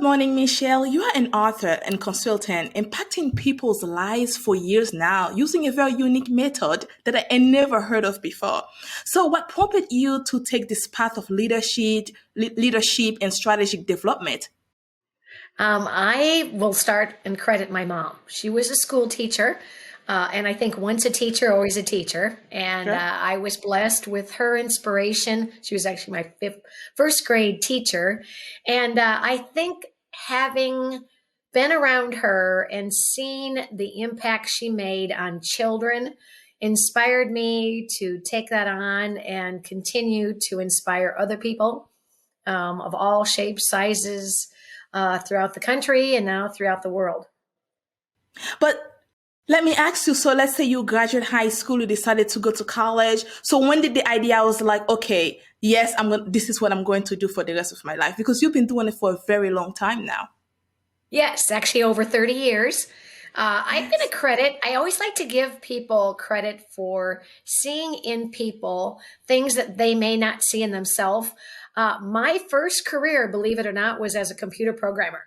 morning, Michelle. You are an author and consultant impacting people's lives for years now using a very unique method that I never heard of before. So, what prompted you to take this path of leadership and strategic development? I will start and credit my mom. She was a school teacher. And I think once a teacher, always a teacher. And Sure. I was blessed with her inspiration. She was actually my first grade teacher. And I think having been around her and seen the impact she made on children inspired me to take that on and continue to inspire other people of all shapes, sizes throughout the country and now throughout the world. But let me ask you, so let's say you graduate high school, you decided to go to college. So when did the idea was like, okay, yes, this is what I'm going to do for the rest of my life? Because you've been doing it for a very long time now. Yes, actually over 30 years. I'm going to Yes. credit, I always like to give people credit for seeing in people things that they may not see in themselves. My first career, believe it or not, was as a computer programmer.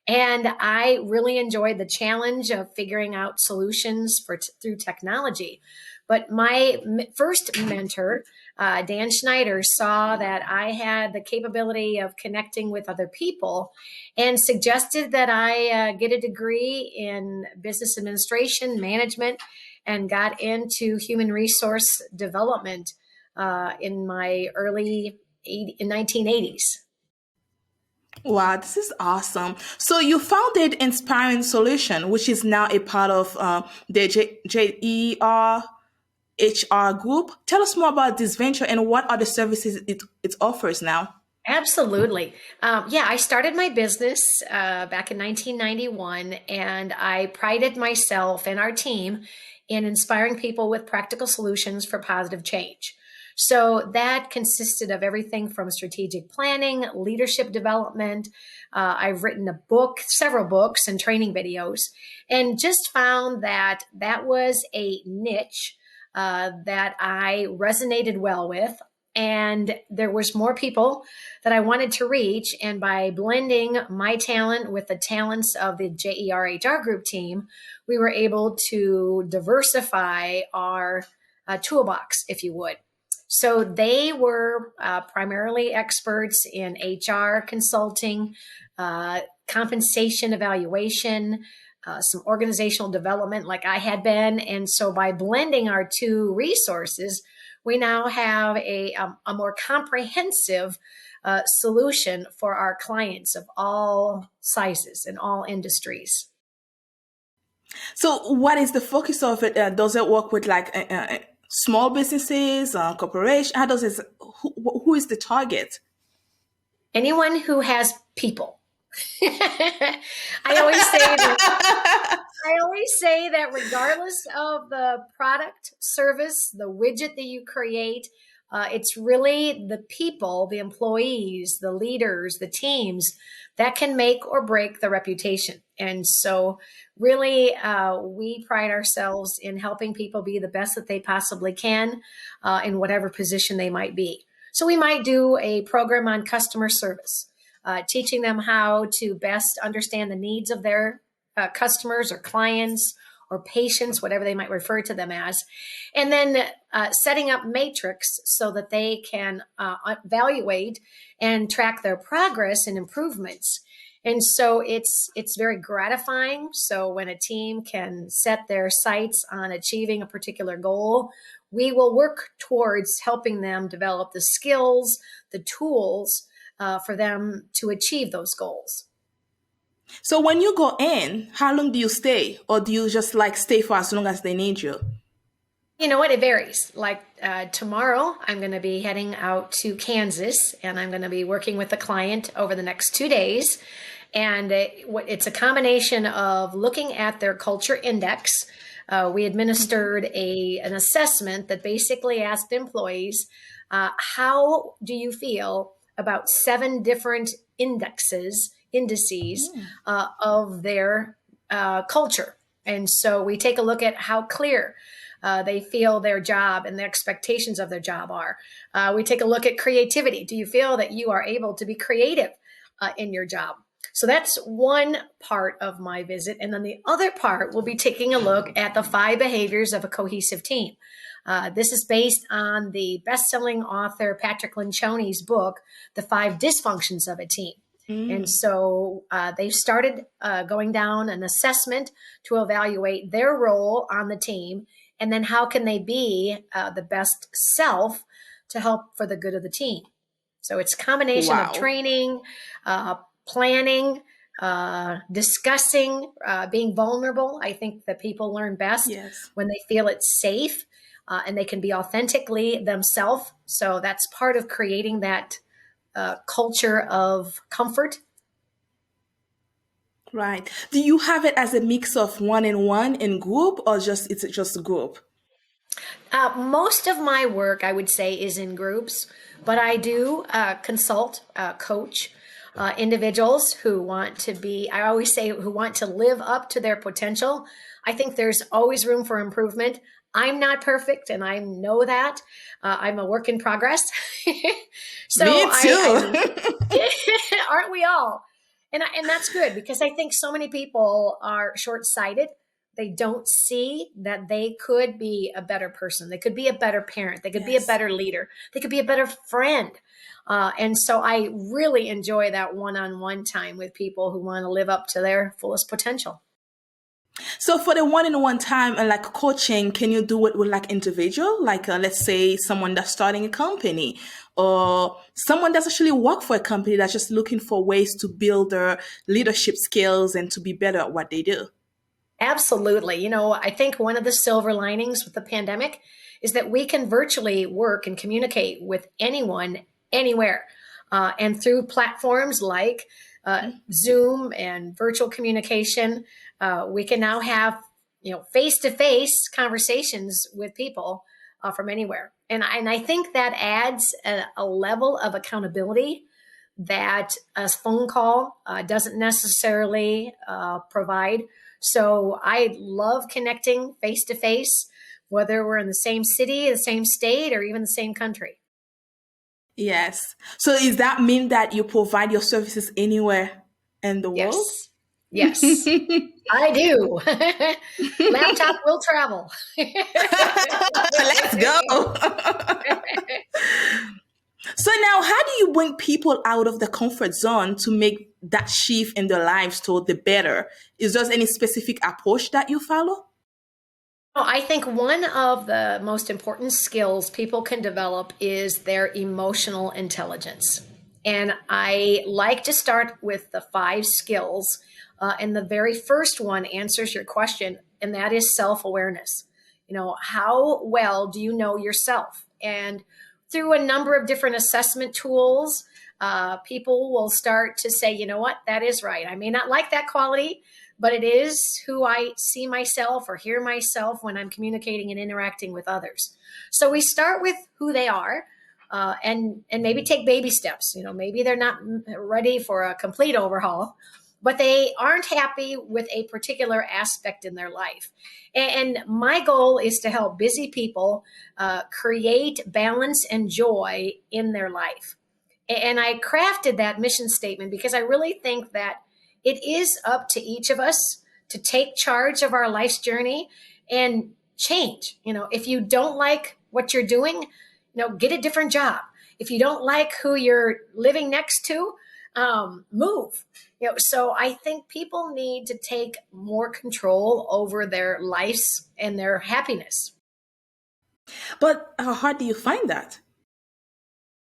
And I really enjoyed the challenge of figuring out solutions through technology. But my first mentor, Dan Schneider, saw that I had the capability of connecting with other people and suggested that I get a degree in business administration, management, and got into human resource development in my in 1980s. Wow, this is awesome. So you founded Inspiring Solution, which is now a part of the JER HR group. Tell us more about this venture and what are the services it offers now. Absolutely. Yeah, I started my business back in 1991, and I prided myself and our team in inspiring people with practical solutions for positive change. So that consisted of everything from strategic planning, leadership development. I've written a book, several books, and training videos, and just found that that was a niche that I resonated well with. And there was more people that I wanted to reach. And by blending my talent with the talents of the JER group team, we were able to diversify our toolbox, if you would. So they were primarily experts in HR consulting, compensation evaluation, some organizational development like I had been. And so by blending our two resources, we now have a more comprehensive solution for our clients of all sizes and all industries. So what is the focus of it? Does it work with like small businesses, corporations? How does it? Who is the target? Anyone who has people. I always say that I always say that regardless of the product, service, the widget that you create, it's really the people, the employees, the leaders, the teams that can make or break the reputation. And so really, we pride ourselves in helping people be the best that they possibly can in whatever position they might be. So we might do a program on customer service, teaching them how to best understand the needs of their customers or clients or patients, whatever they might refer to them as, and then setting up matrix so that they can evaluate and track their progress and improvements. And so it's very gratifying. So when a team can set their sights on achieving a particular goal, we will work towards helping them develop the skills, the tools for them to achieve those goals. So when you go in, how long do you stay, or do you just like stay for as long as they need you? You know what? It varies. Like tomorrow, I'm going to be heading out to Kansas, and I'm going to be working with a client over the next 2 days. And it's a combination of looking at their culture index. We administered an assessment that basically asked employees, how do you feel about 7 different indices of their culture? And so we take a look at how clear they feel their job and the expectations of their job are. We take a look at creativity. Do you feel that you are able to be creative in your job? So that's one part of my visit. And then the other part will be taking a look at the 5 behaviors of a cohesive team. This is based on the best-selling author Patrick Lencioni's book, The 5 Dysfunctions of a Team. And Mm, so they've started going down an assessment to evaluate their role on the team, and then how can they be the best self to help for the good of the team. So it's a combination of wow. training, planning, discussing, being vulnerable. I think that people learn best Yes. when they feel it's safe and they can be authentically themselves. So that's part of creating that culture of comfort. Right. Do you have it as a mix of one in group, or just it's just a group? Most of my work, I would say, is in groups, but I do consult, coach individuals who want to be, I always say, who want to live up to their potential. I think there's always room for improvement. I'm not perfect, and I know that. I'm a work in progress. So Me too. aren't we all? And that's good because I think so many people are short sighted. They don't see that they could be a better person. They could be a better parent. They could be a Yes. better leader. They could be a better friend. And so I really enjoy that one on one time with people who want to live up to their fullest potential. So for the one-in-one time and like coaching, can you do it with like individual? Like let's say someone that's starting a company or someone that's actually work for a company that's just looking for ways to build their leadership skills and to be better at what they do. Absolutely. I think one of the silver linings with the pandemic is that we can virtually work and communicate with anyone, anywhere. And through platforms like Zoom and virtual communication, we can now have, face to face conversations with people from anywhere. And I think that adds a level of accountability that a phone call doesn't necessarily provide. So I love connecting face to face, whether we're in the same city, the same state, or even the same country. Yes. So does that mean that you provide your services anywhere in the world? Yes. Yes, I do. Laptop will travel. Let's go. So now, how do you bring people out of the comfort zone to make that shift in their lives toward the better? Is there any specific approach that you follow? I think one of the most important skills people can develop is their emotional intelligence. And I like to start with the 5 skills. And the very first one answers your question, and that is self awareness. How well do you know yourself? And through a number of different assessment tools, people will start to say, you know what, that is right. I may not like that quality, but it is who I see myself or hear myself when I'm communicating and interacting with others. So we start with who they are. And maybe take baby steps. Maybe they're not ready for a complete overhaul, but they aren't happy with a particular aspect in their life. And my goal is to help busy people create balance and joy in their life. And I crafted that mission statement because I really think that it is up to each of us to take charge of our life's journey and change. If you don't like what you're doing, get a different job. If you don't like who you're living next to, move. So I think people need to take more control over their lives and their happiness. But how hard do you find that?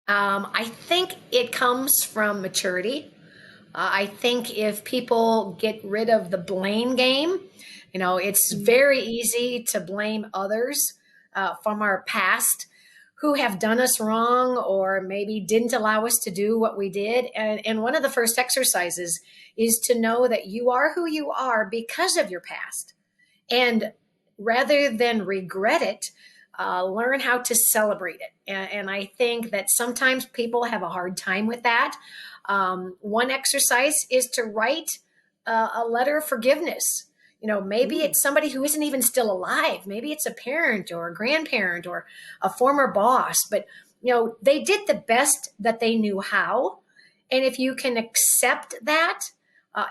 I think it comes from maturity. I think if people get rid of the blame game, it's very easy to blame others from our past who have done us wrong or maybe didn't allow us to do what we did. And one of the first exercises is to know that you are who you are because of your past. And rather than regret it, learn how to celebrate it. And I think that sometimes people have a hard time with that. One exercise is to write a letter of forgiveness. Maybe Ooh. it's somebody who isn't even still alive. Maybe it's a parent or a grandparent or a former boss, but they did the best that they knew how. And if you can accept that,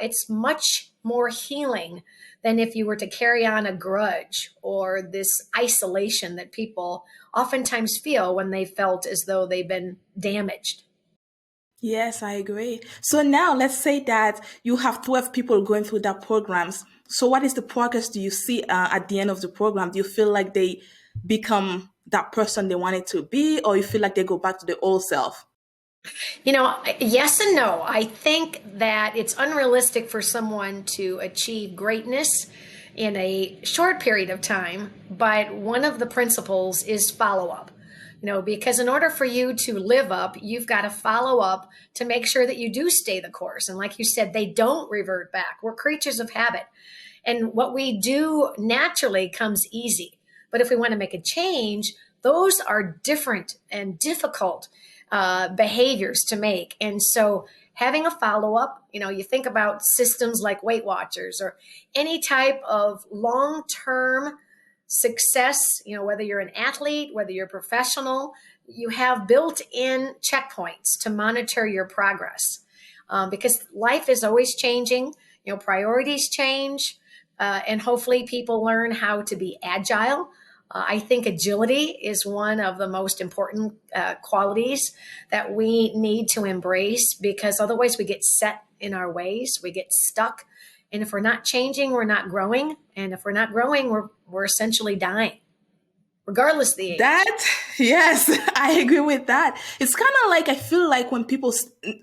It's much more healing than if you were to carry on a grudge or this isolation that people oftentimes feel when they felt as though they've been damaged. Yes, I agree. So now let's say that you have 12 people going through that programs. So what is the progress do you see at the end of the program? Do you feel like they become that person they wanted to be, or you feel like they go back to the old self? Yes and no. I think that it's unrealistic for someone to achieve greatness in a short period of time, but one of the principles is follow up. Because in order for you to live up, you've got to follow up to make sure that you do stay the course. And like you said, they don't revert back. We're creatures of habit. And what we do naturally comes easy. But if we want to make a change, those are different and difficult behaviors to make. And so having a follow up, you think about systems like Weight Watchers or any type of long term success, whether you're an athlete, whether you're a professional, you have built in checkpoints to monitor your progress. Because life is always changing, priorities change, and hopefully people learn how to be agile. I think agility is one of the most important qualities that we need to embrace, because otherwise we get set in our ways, we get stuck. And if we're not changing, we're not growing. And if we're not growing, we're essentially dying, regardless of the age. That, yes, I agree with that. It's kind of like, I feel like when people,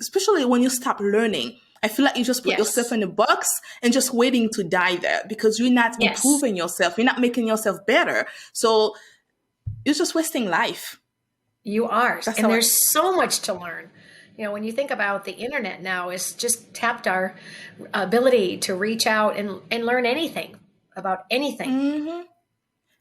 especially when you stop learning, I feel like you just put yourself Yes. in a box and just waiting to die there because you're not Yes, improving yourself. You're not making yourself better. So you're just wasting life. you are. That's And how I, there's so much to learn. When you think about the internet now, it's just tapped our ability to reach out and learn anything about anything.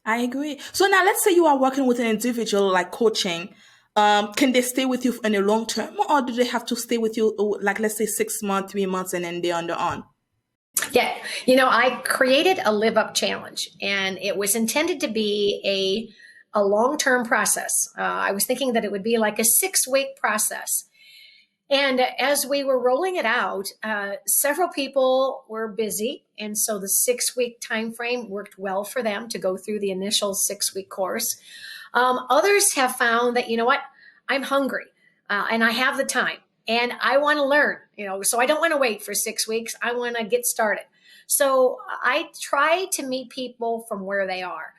I agree. So now let's say you are working with an individual like coaching. Can they stay with you in a long term, or do they have to stay with you like let's say 6 months, 3 months, and then they're on their own? Yeah. I created a live up challenge, and it was intended to be a long term process. I was thinking that it would be like a 6 week process. And as we were rolling it out, several people were busy, and so the 6 week time frame worked well for them to go through the initial 6 week course. Others have found that, I'm hungry and I have the time and I want to learn, so I don't want to wait for 6 weeks. I want to get started. So I try to meet people from where they are.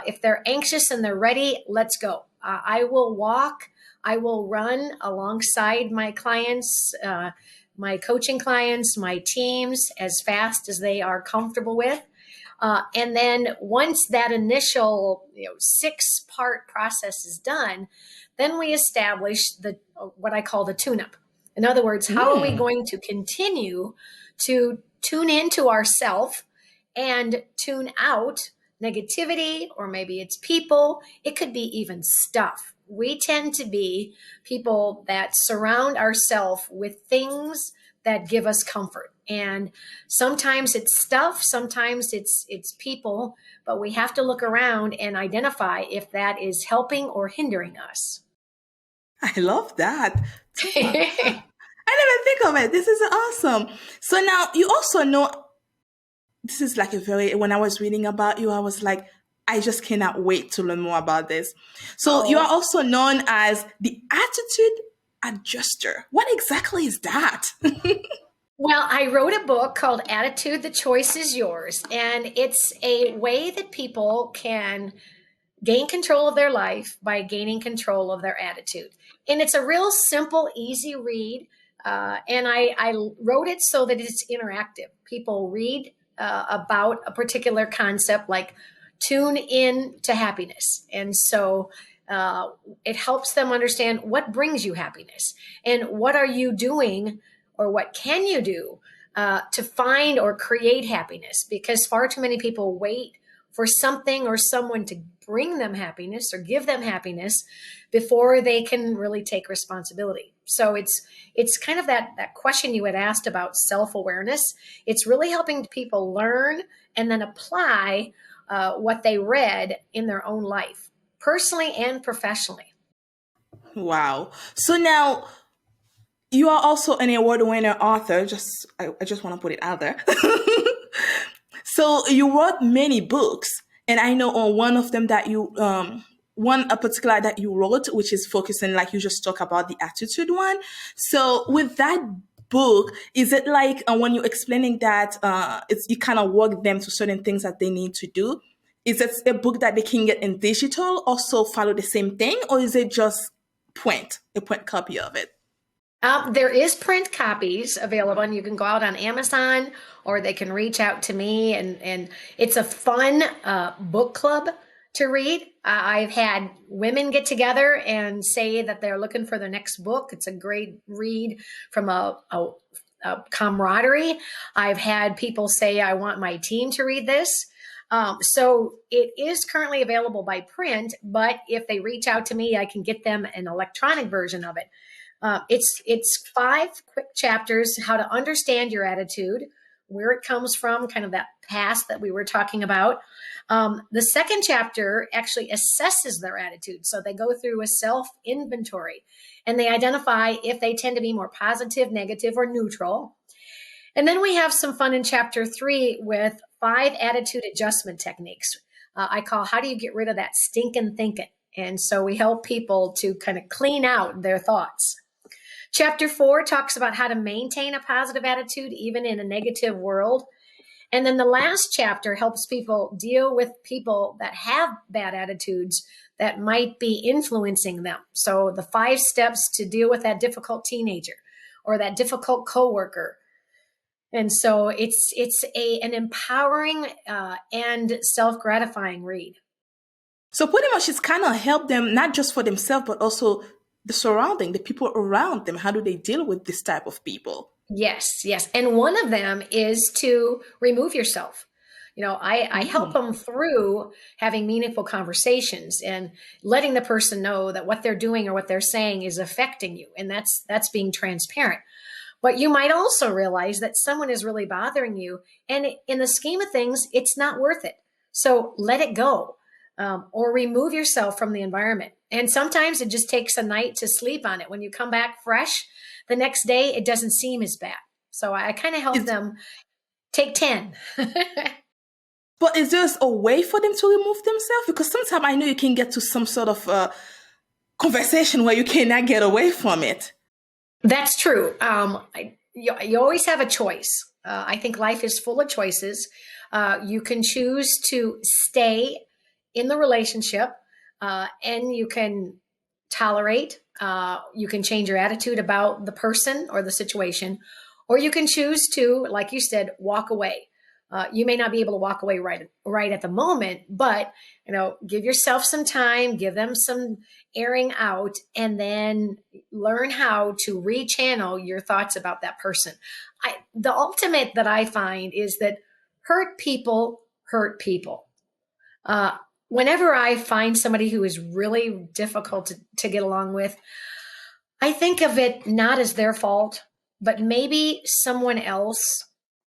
If they're anxious and they're ready, let's go. I will walk. I will run alongside my clients, my coaching clients, my teams as fast as they are comfortable with. And then once that initial 6 part process is done, then we establish the what I call the tune-up. In other words, how are we going to continue to tune into ourself and tune out negativity, or maybe it's people, it could be even stuff. We tend to be people that surround ourselves with things that give us comfort. And sometimes it's stuff, sometimes it's people, but we have to look around and identify if that is helping or hindering us. I love that. Tune up. Huh. I never think of it. This is awesome. So now you also know this is like a very, when I was reading about you, I was like, I just cannot wait to learn more about this. So you are Oh, also known as the attitude adjuster. What exactly is that? well, I wrote a book called Attitude, the Choice is Yours. And it's a way that people can gain control of their life by gaining control of their attitude. And it's a real simple, easy read. And I wrote it so that it's interactive. People read about a particular concept like tune in to happiness. And so uh, it helps them understand what brings you happiness and what are you doing or what can you do to find or create happiness, because far too many people wait for something or someone to bring them happiness or give them happiness before they can really take responsibility. So it's kind of that question you had asked about self-awareness. It's really helping people learn and then apply what they read in their own life, personally and professionally. Wow. So now You are also an award winner author. I just want to put it out there. So you wrote many books, and I know on one of them that you one a particular that you wrote, which is focusing like you just talk about the attitude one. So with that book, is it like when you're explaining that it's you kind of work them to certain things that they need to do? Is it a book that they can get in digital, also follow the same thing, or is it just a print copy of it? There is print copies available, and you can go out on Amazon, or they can reach out to me, and it's a fun book club to read. I've had women get together and say that they're looking for their next book. It's a great read from a camaraderie. I've had people say, I want my team to read this. So it is currently available by print, but if they reach out to me, I can get them an electronic version of it. It's 5 quick chapters: how to understand your attitude, where it comes from, kind of that past that we were talking about. The second chapter actually assesses their attitude, so they go through a self inventory, and they identify if they tend to be more positive, negative, or neutral. And then we have some fun in chapter 3 with 5 attitude adjustment techniques. I call "How do you get rid of that stinking thinking?" And so we help people to kind of clean out their thoughts. Chapter 4 talks about how to maintain a positive attitude even in a negative world. And then the last chapter helps people deal with people that have bad attitudes that might be influencing them. So the 5 steps to deal with that difficult teenager or that difficult coworker. And so it's an empowering and self-gratifying read. So pretty much it's kind of help them not just for themselves, but also the surrounding, the people around them. How do they deal with this type of people? Yes, yes. And one of them is to remove yourself. I help Mm. them through having meaningful conversations and letting the person know that what they're doing or what they're saying is affecting you. And that's being transparent. But you might also realize that someone is really bothering you. And in the scheme of things, it's not worth it. So let it go, or remove yourself from the environment. And sometimes it just takes a night to sleep on it. When you come back fresh, the next day, it doesn't seem as bad. So I kind of help Is, them take 10. but is there a way for them to remove themselves? Because sometimes I know you can get to some sort of conversation where you cannot get away from it. That's true. You always have a choice. I think life is full of choices. You can choose to stay in the relationship, and you can tolerate. You can change your attitude about the person or the situation, or you can choose to, like you said, walk away. You may not be able to walk away right at the moment, but give yourself some time, give them some airing out, and then learn how to rechannel your thoughts about that person. The ultimate that I find is that hurt people hurt people. Uh, Whenever I find somebody who is really difficult to get along with, I think of it not as their fault, but maybe someone else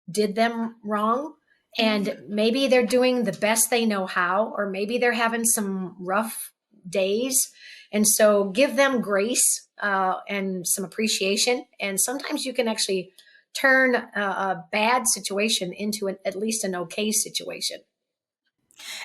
did them wrong. And maybe they're doing the best they know how, or maybe they're having some rough days. And so give them grace and some appreciation. And sometimes you can actually turn a bad situation into at least an okay situation.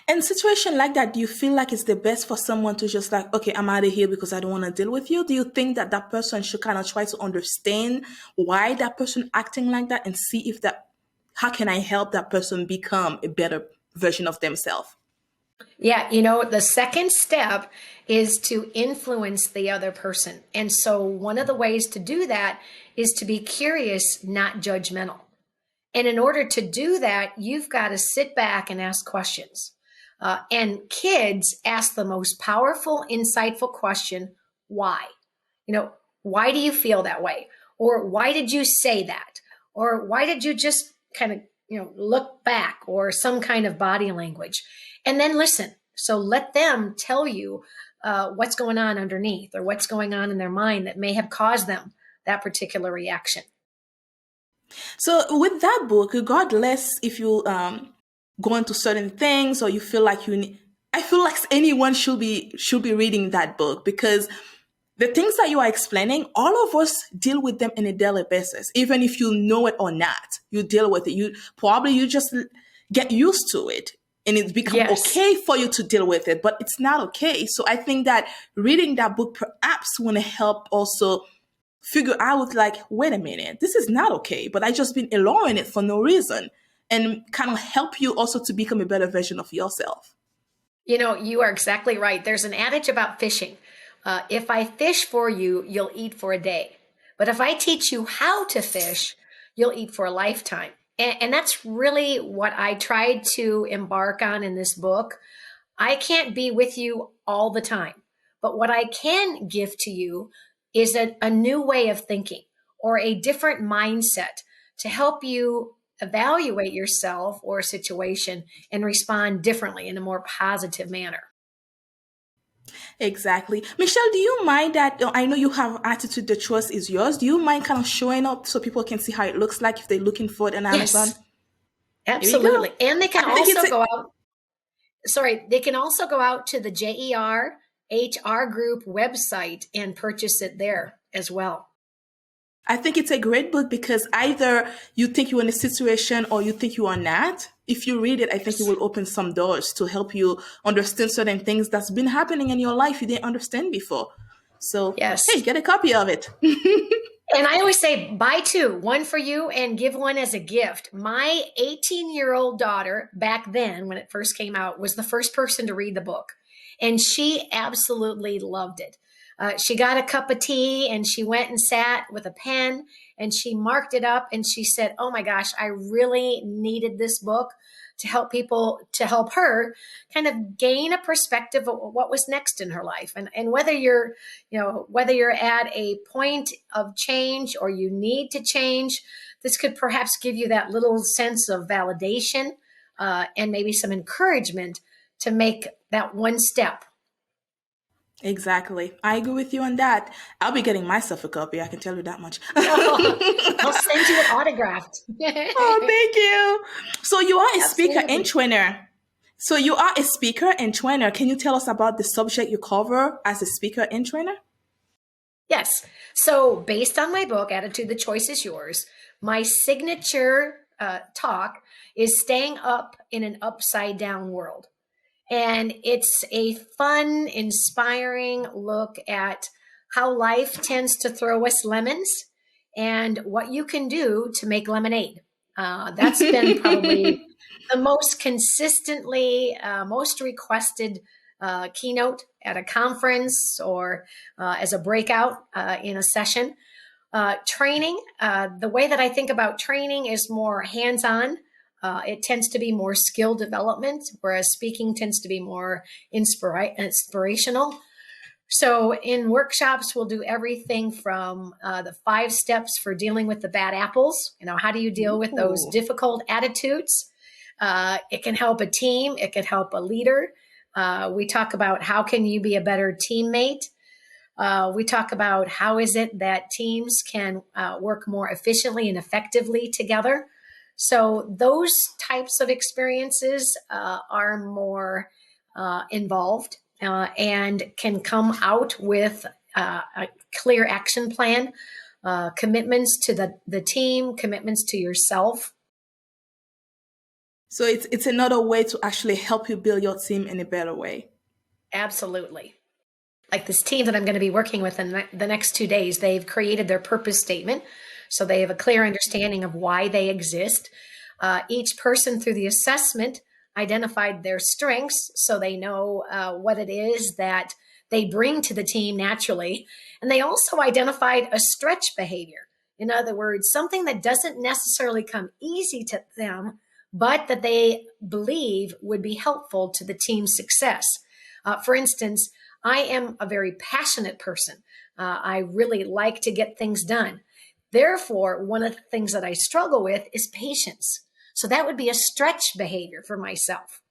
In situation like that, do you feel like it's the best for someone to just like, okay, I'm out of here because I don't want to deal with you? Do you think that that person should kind of try to understand why that person acting like that and see if that, how can I help that person become a better version of themselves? Yeah, the second step is to influence the other person. And so one of the ways to do that is to be curious, not judgmental. And in order to do that, you've got to sit back and ask questions. And kids ask the most powerful, insightful question: why? You know, why do you feel that way? Or why did you say that? Or why did you just kind of, look back, or some kind of body language? And then listen. So let them tell you what's going on underneath, or what's going on in their mind that may have caused them that particular reaction. So with that book, regardless if you go into certain things or you feel like you need, I feel like anyone should be reading that book because the things that you are explaining, all of us deal with them in a daily basis. Even if you know it or not, you deal with it. You just get used to it and it's become Yes. okay for you to deal with it, but it's not okay. So I think that reading that book perhaps want to help also figure out like, wait a minute, this is not okay, but I just been allowing it for no reason and kind of help you also to become a better version of yourself. You know, you are exactly right. There's an adage about fishing. If I fish for you, you'll eat for a day. But if I teach you how to fish, you'll eat for a lifetime. And that's really what I tried to embark on in this book. I can't be with you all the time, but what I can give to you is a new way of thinking or a different mindset to help you evaluate yourself or a situation and respond differently in a more positive manner. Exactly. Michelle, do you mind that I know you have attitude, the choice is yours. Do you mind kind of showing up so people can see how it looks like if they're looking for it on Amazon? Yes, Here we go. absolutely. And they can I think it's also a, go out, sorry, they can also go out to the JER HR Group website and purchase it there as well. I think it's a great book because either you think you're in a situation or you think you are not. If you read it, I think it Yes. will open some doors to help you understand certain things that's been happening in your life you didn't understand before. So, hey, Yes. get a copy of it. And I always say, buy two, one for you and give one as a gift. My 18-year-old daughter, back then when it first came out, was the first person to read the book. And she absolutely loved it. She got a cup of tea and she went and sat with a pen and she marked it up and she said, "Oh my gosh, I really needed this book to help people, to help her kind of gain a perspective of what was next in her life." And whether you're, whether you're at a point of change or you need to change, this could perhaps give you that little sense of validation and maybe some encouragement to make that one step. Exactly. I agree with you on that. I'll be getting myself a copy. I can tell you that much. I'll send you it autographed. Oh, thank you. So you are a speaker and Absolutely. trainer. So you are a speaker and trainer. Can you tell us about the subject you cover as a speaker and trainer? Yes. So, based on my book, Attitude, the Choice is Yours, my signature talk is staying up in an upside down world. And it's a fun, inspiring look at how life tends to throw us lemons and what you can do to make lemonade. That's been probably the most consistently, most requested keynote at a conference or as a breakout in a session. Training, the way that I think about training is more hands on. It tends to be more skill development, whereas speaking tends to be more inspirational. So in workshops, we'll do everything from the 5 steps for dealing with the bad apples. How do you deal with those Ooh. difficult attitudes? It can help a team. It can help a leader. We talk about how can you be a better teammate. We talk about how is it that teams can work more efficiently and effectively together. So those types of experiences are more involved and can come out with a clear action plan, commitments to the team, commitments to yourself. So it's another way to actually help you build your team in a better way. Absolutely. Like this team that I'm going to be working with in the next 2 days, they've created their purpose statement. So they have a clear understanding of why they exist. Each person through the assessment identified their strengths so they know what it is that they bring to the team naturally. And they also identified a stretch behavior. In other words, something that doesn't necessarily come easy to them, but that they believe would be helpful to the team's success. For instance, I am a very passionate person. I really like to get things done. Therefore, one of the things that I struggle with is patience. So that would be a stretch behavior for myself.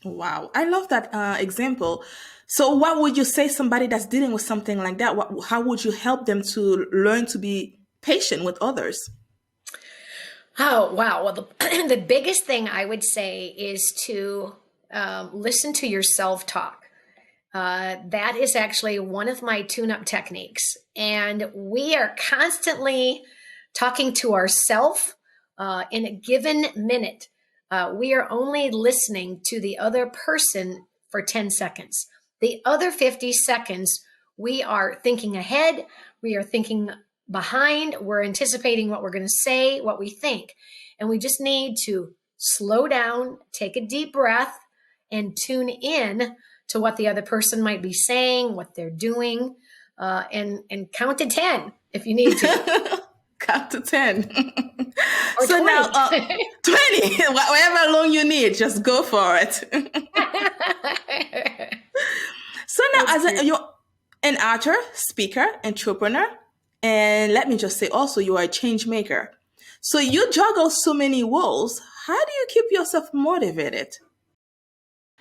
Wow, I love that example. So, what would you say somebody that's dealing with something like that? How would you help them to learn to be patient with others? Oh, wow. Well, the biggest thing I would say is to listen to your self talk. That is actually one of my tune-up techniques. And we are constantly talking to ourselves in a given minute. We are only listening to the other person for 10 seconds. The other 50 seconds, we are thinking ahead, we are thinking behind, we're anticipating what we're going to say, what we think. And we just need to slow down, take a deep breath, and tune in to what the other person might be saying, what they're doing, and count to 10 if you need to. Count to 10. Or So 20. now, 20, whatever long you need, just go for it. So now, you're an author, speaker, entrepreneur, and let me just say also, you are a change maker. So you juggle so many roles. How do you keep yourself motivated?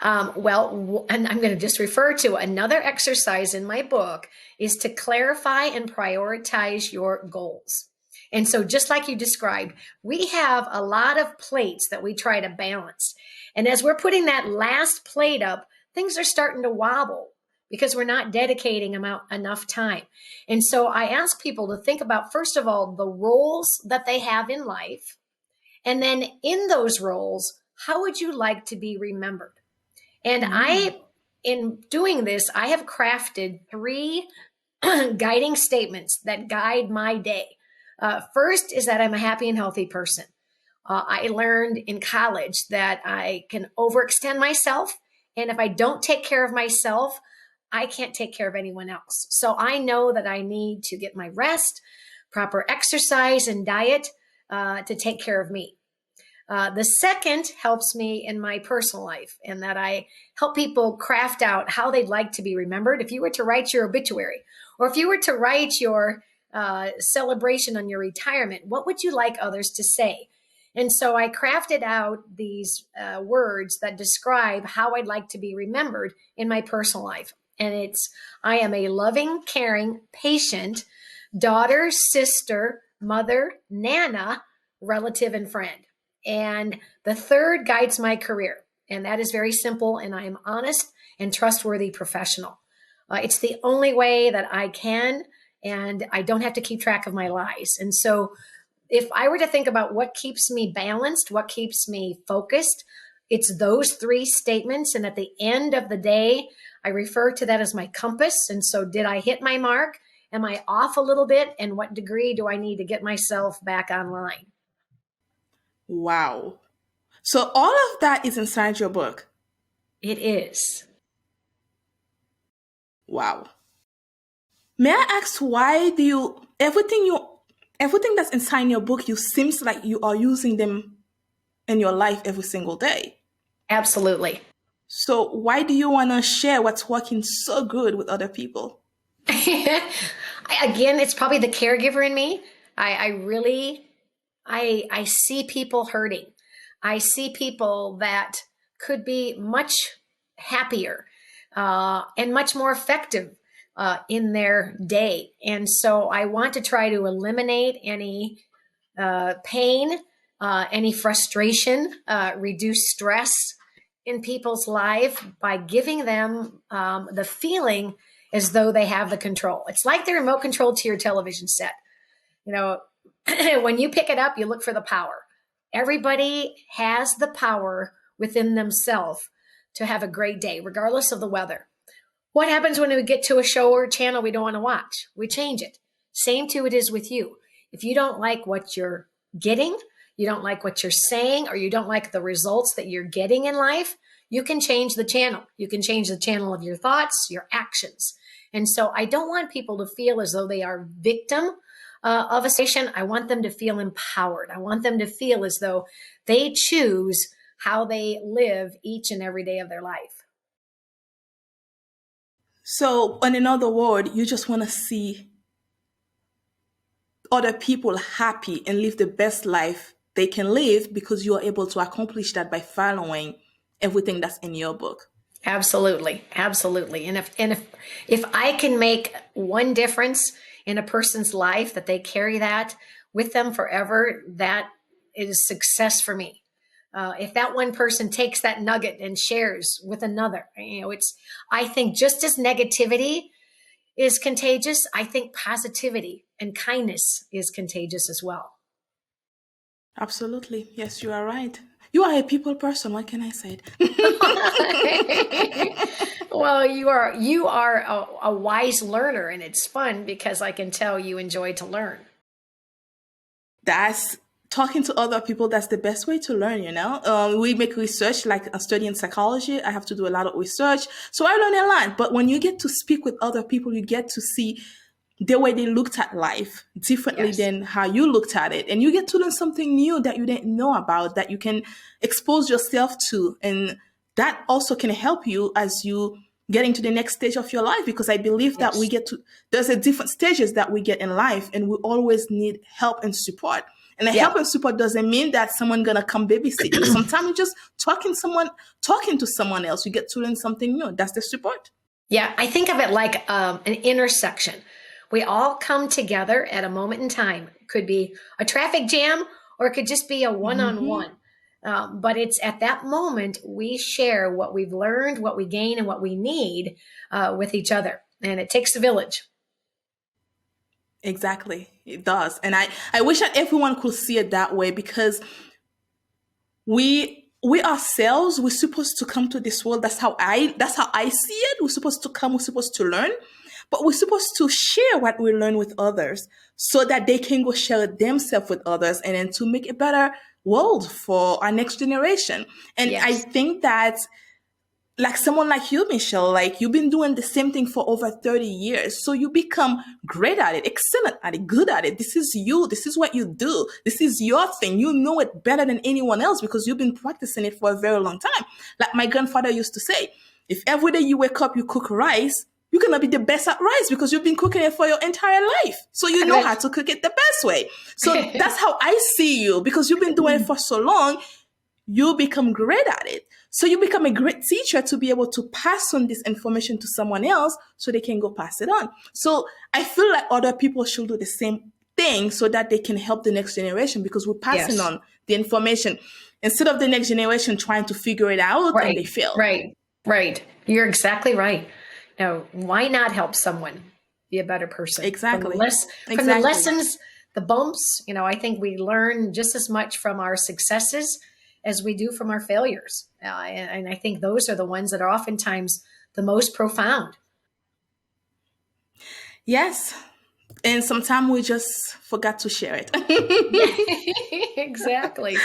And I'm going to just refer to another exercise in my book is to clarify and prioritize your goals. And so just like you described, we have a lot of plates that we try to balance. And as we're putting that last plate up, things are starting to wobble because we're not dedicating enough time. And so I ask people to think about, first of all, the roles that they have in life. And then in those roles, how would you like to be remembered? And in doing this, I have crafted 3 guiding statements that guide my day. First is that I'm a happy and healthy person. I learned in college that I can overextend myself. And if I don't take care of myself, I can't take care of anyone else. So I know that I need to get my rest, proper exercise and diet to take care of me. The second helps me in my personal life, and that I help people craft out how they'd like to be remembered. If you were to write your obituary, or if you were to write your celebration on your retirement, what would you like others to say? And so I crafted out these words that describe how I'd like to be remembered in my personal life. And it's, I am a loving, caring, patient daughter, sister, mother, nana, relative, and friend. And the third guides my career. And that is very simple. And I am honest and trustworthy professional. It's the only way that I can, and I don't have to keep track of my lies. And so if I were to think about what keeps me balanced, what keeps me focused, it's those 3 statements. And at the end of the day, I refer to that as my compass. And so did I hit my mark? Am I off a little bit? And what degree do I need to get myself back online? Wow. So all of that is inside your book. It is. Wow. May I ask, why do you everything that's inside your book, you seems like you are using them in your life every single day? Absolutely. So why do you want to share what's working so good with other people? Again, it's probably the caregiver in me. I see people hurting. I see people that could be much happier and much more effective in their day. And so I want to try to eliminate any pain, any frustration, reduce stress in people's life by giving them the feeling as though they have the control. It's like the remote control to your television set. You know, when you pick it up, you look for the power. Everybody has the power within themselves to have a great day, regardless of the weather. What happens when we get to a show or a channel we don't want to watch? We change it. Same too it is with you. If you don't like what you're getting, you don't like what you're saying, or you don't like the results that you're getting in life, you can change the channel. You can change the channel of your thoughts, your actions. And so I don't want people to feel as though they are victim of a situation. I want them to feel empowered. I want them to feel as though they choose how they live each and every day of their life. So, in another word, you just want to see other people happy and live the best life they can live, because you are able to accomplish that by following everything that's in your book. Absolutely. Absolutely. And if I can make one difference in a person's life, that they carry that with them forever, that is success for me. If that one person takes that nugget and shares with another, I think just as negativity is contagious, I think positivity and kindness is contagious as well. Absolutely. Yes, you are right. You are a people person. What can I say? Well, you are a wise learner, and it's fun because I can tell you enjoy to learn. That's talking to other people. That's the best way to learn, you know. We make research, like studying psychology. I have to do a lot of research, so I learn a lot. But when you get to speak with other people, you get to see the way they looked at life differently Yes. than how you looked at it, and you get to learn something new that you didn't know about, that you can expose yourself to, and that also can help you as you get into the next stage of your life, because I believe that we Yes. get to there's a different stages that we get in life, and we always need help and support. And the Yeah. help and support doesn't mean that someone gonna come babysit you. Sometimes you just talking to someone else, you get to learn something new. That's the support. Yeah, I think of it like an intersection. We all come together at a moment in time. Could be a traffic jam, or it could just be a one-on-one. But it's at that moment we share what we've learned, what we gain, and what we need with each other. And it takes a village. Exactly. It does. And I wish that everyone could see it that way, because we ourselves, we're supposed to come to this world. That's how I see it. We're supposed to come, we're supposed to learn, but we're supposed to share what we learn with others so that they can go share it themselves with others, and then to make a better world for our next generation. And I Yes. think that, like someone like you, Michelle, like you've been doing the same thing for over 30 years. So you become great at it, excellent at it, good at it. This is you. This is what you do. This is your thing. You know it better than anyone else because you've been practicing it for a very long time. Like my grandfather used to say, if every day you wake up, you cook rice, you're going to be the best at rice because you've been cooking it for your entire life. So you know how to cook it the best way. So that's how I see you, because you've been doing it for so long, you become great at it. So you become a great teacher to be able to pass on this information to someone else so they can go pass it on. So I feel like other people should do the same thing so that they can help the next generation, because we're passing Yes. on the information instead of the next generation trying to figure it out and they Right. fail. Right. Right. You're exactly right. Now, why not help someone be a better person Exactly. from the Exactly. lessons, the bumps? I think we learn just as much from our successes as we do from our failures, and I think those are the ones that are oftentimes the most profound. Yes. And sometimes we just forgot to share Yeah, it. exactly.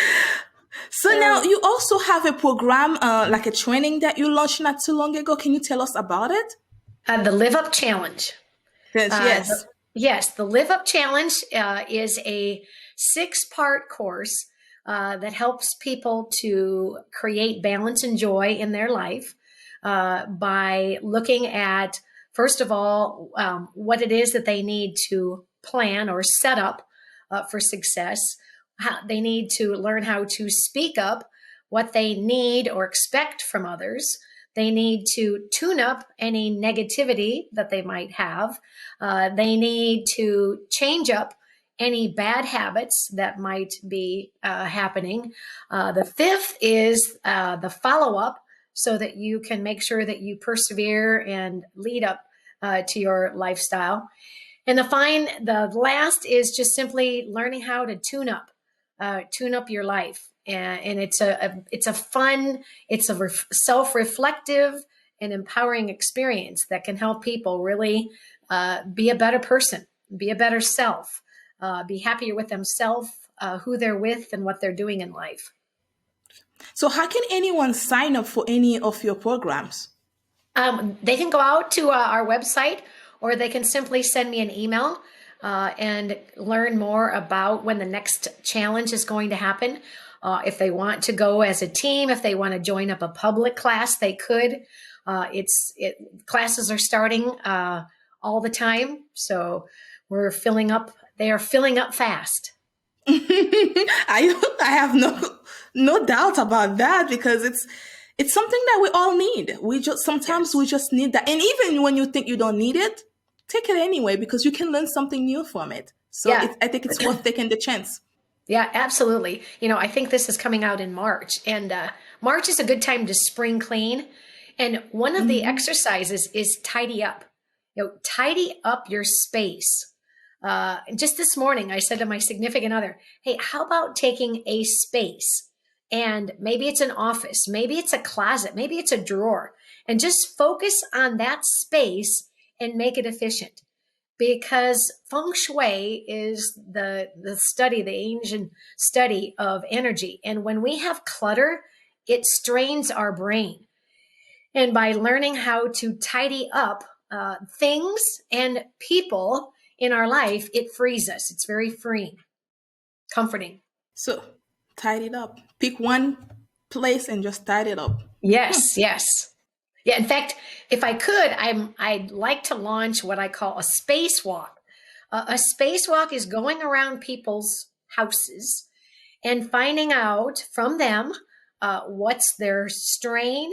So now So you also have a program, like a training that you launched not too long ago. Can you tell us about it? the Live Up Challenge. Yes, Uh, the, yes. yes, the Live Up Challenge is a 6-part course that helps people to create balance and joy in their life by looking at, first of all, what it is that they need to plan or set up for success. They need to learn how to speak up what they need or expect from others. They need to tune up any negativity that they might have. They need to change up any bad habits that might be happening. The fifth is the follow up, so that you can make sure that you persevere and lead up to your lifestyle. And the last is just simply learning how to tune up your life. And it's a fun, it's a self-reflective and empowering experience that can help people really be a better person, be a better self, be happier with themselves, who they're with, and what they're doing in life. So how can anyone sign up for any of your programs? They can go out to our website, or they can simply send me an email and learn more about when the next challenge is going to happen. If they want to go as a team, if they want to join up a public class, they could. Classes are starting all the time, so we're filling up. They are filling up fast. I have no doubt about that, because it's something that we all need. We just sometimes Yes. we just need that. And even when you think you don't need it, take it anyway, because you can learn something new from it. So Yeah. I think it's worth taking the chance. Yeah, absolutely. I think this is coming out in March, and March is a good time to spring clean. And one of the Hmm. exercises is tidy up. Tidy up your space. Just this morning, I said to my significant other, "Hey, how about taking a space, and maybe it's an office, maybe it's a closet, maybe it's a drawer, and just focus on that space and make it efficient." Because feng shui is the study, the ancient study of energy, and when we have clutter, it strains our brain. And by learning how to tidy up things and people in our life, it frees us. It's very freeing, comforting. So tidy it up. Pick one place and just tidy it up. Yes, yes. Yeah, in fact, if I could, I'd like to launch what I call a spacewalk. A spacewalk is going around people's houses and finding out from them what's their strain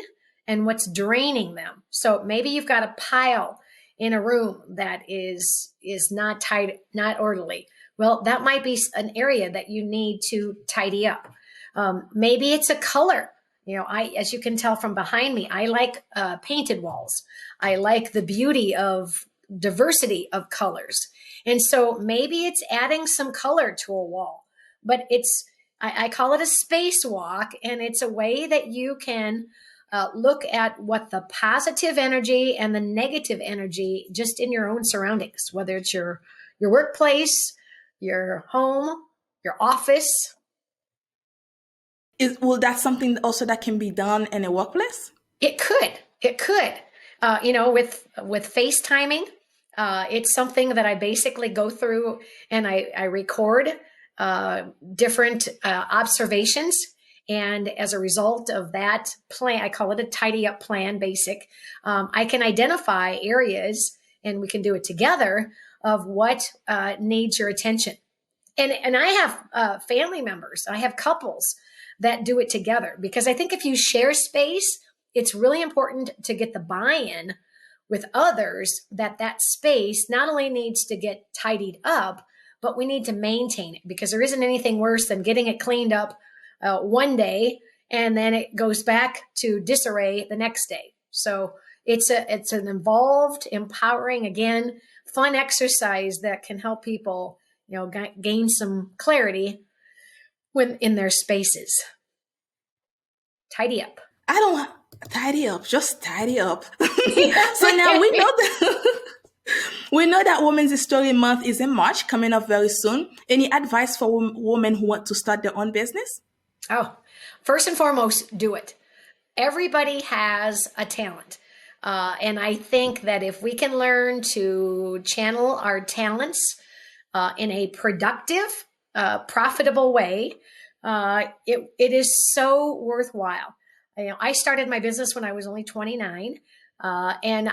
and what's draining them. So maybe you've got a pile in a room that is not tight, not orderly. Well, that might be an area that you need to tidy up. Maybe it's a color. As you can tell from behind me, I like painted walls. I like the beauty of diversity of colors. And so maybe it's adding some color to a wall, but I call it a spacewalk, and it's a way that you can look at what the positive energy and the negative energy just in your own surroundings, whether it's your workplace, your home, your office. Will that something also that can be done in a workplace? It could. It could. With FaceTiming, it's something that I basically go through and I record different observations. And as a result of that plan, I call it a tidy up plan, basic. I can identify areas, and we can do it together, of what needs your attention. And I have family members, I have couples that do it together, because I think if you share space, it's really important to get the buy-in with others that that space not only needs to get tidied up, but we need to maintain it, because there isn't anything worse than getting it cleaned up one day and then it goes back to disarray the next day. So it's an involved, empowering, again, fun exercise that can help people gain some clarity when in their spaces. Tidy up. I don't tidy up, just tidy up. So now we know that we know that Women's History Month is in March, coming up very soon. Any advice for women who want to start their own business? Oh, first and foremost, do it. Everybody has a talent. And I think that if we can learn to channel our talents in a productive, profitable way, it is so worthwhile. I started my business when I was only 29. And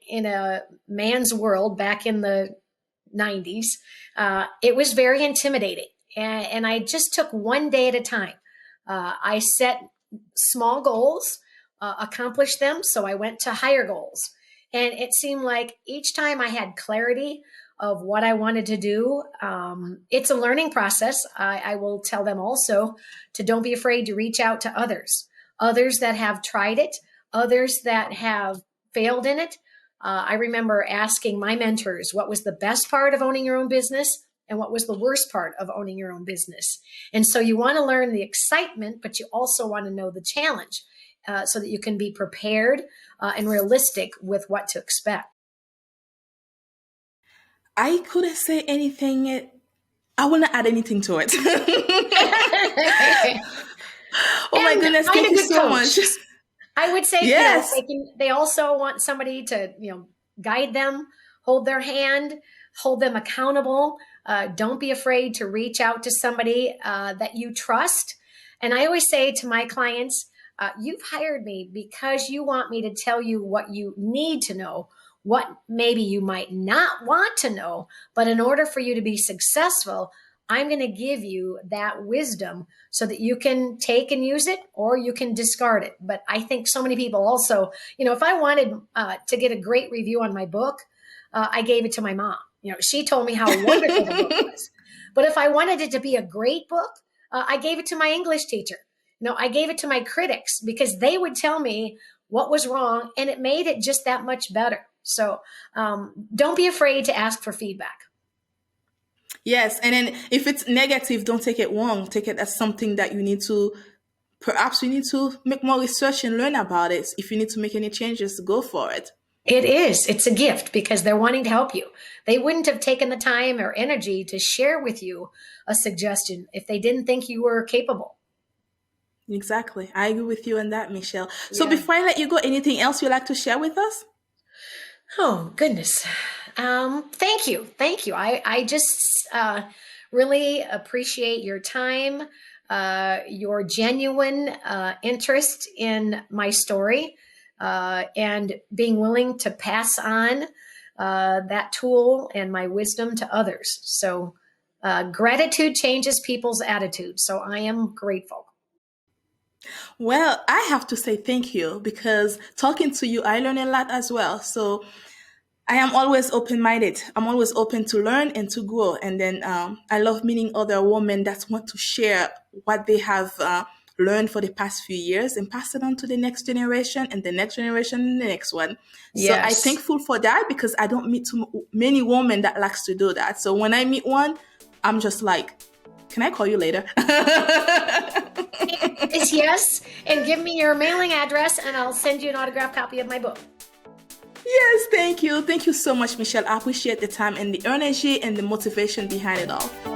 in a man's world back in the 90s, it was very intimidating. And I just took one day at a time. I set small goals, accomplished them. So I went to higher goals. And it seemed like each time I had clarity of what I wanted to do, it's a learning process. I will tell them also to don't be afraid to reach out to others that have tried it, others that have failed in it. I remember asking my mentors what was the best part of owning your own business and what was the worst part of owning your own business. And so you want to learn the excitement, but you also want to know the challenge so that you can be prepared and realistic with what to expect. I couldn't say anything. I will not add anything to it. Oh my And goodness, find thank a you good so coach. much. I would say, Yes. they also want somebody to, guide them, hold their hand, hold them accountable. Don't be afraid to reach out to somebody that you trust. And I always say to my clients, you've hired me because you want me to tell you what you need to know, what maybe you might not want to know. But in order for you to be successful, I'm going to give you that wisdom so that you can take and use it or you can discard it. But I think so many people also, if I wanted to get a great review on my book, I gave it to my mom. She told me how wonderful the book was. But if I wanted it to be a great book, I gave it to my English teacher. I gave it to my critics because they would tell me what was wrong, and it made it just that much better. So don't be afraid to ask for feedback. Yes, and then if it's negative, don't take it wrong. Take it as something that you need to, perhaps you need to make more research and learn about it. If you need to make any changes, go for it. It is. It's a gift because they're wanting to help you. They wouldn't have taken the time or energy to share with you a suggestion if they didn't think you were capable. Exactly. I agree with you on that, Michelle. So Yeah. before I let you go, anything else you'd like to share with us? Oh, goodness. Thank you. Thank you. I just really appreciate your time, your genuine interest in my story, and being willing to pass on that tool and my wisdom to others. So, gratitude changes people's attitude. So, I am grateful. Well, I have to say thank you because talking to you, I learn a lot as well. So I am always open minded. I'm always open to learn and to grow. And then I love meeting other women that want to share what they have learned for the past few years and pass it on to the next generation and the next generation and the next one. So I'm Yes. thankful for that because I don't meet too many women that likes to do that. So when I meet one, I'm just like, can I call you later? Is yes. And give me your mailing address, and I'll send you an autographed copy of my book. Yes, thank you. Thank you so much, Michelle. I appreciate the time and the energy and the motivation behind it all.